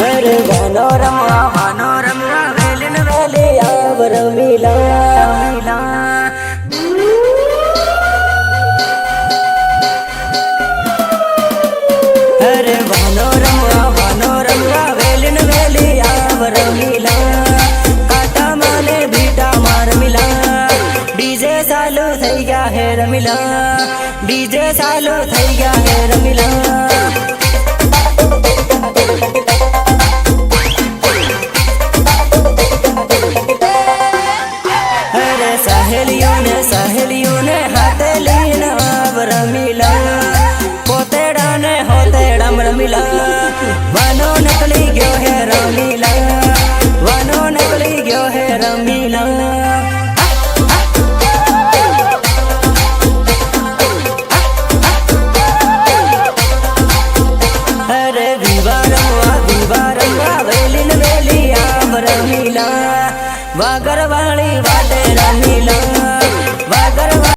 अरे वानो रमवा valine belly our मिला अरे वानो रमवा वेलिन वेली आवर मिला काटा माने बीटा मार मिला डीजे चालू થઈ ગયા હે રમિલા डीजे चालू થઈ ગયા હે રમિલા सहेलियों ने हाथे लीना रमिला पोतेड़ा ने होतेड़ा रमिला वानो निकली गयो है रमिला वानो निकली गयो है रमिला अरे विवा रमवा वेलिन वेली आव रमिला वागर वाली वाट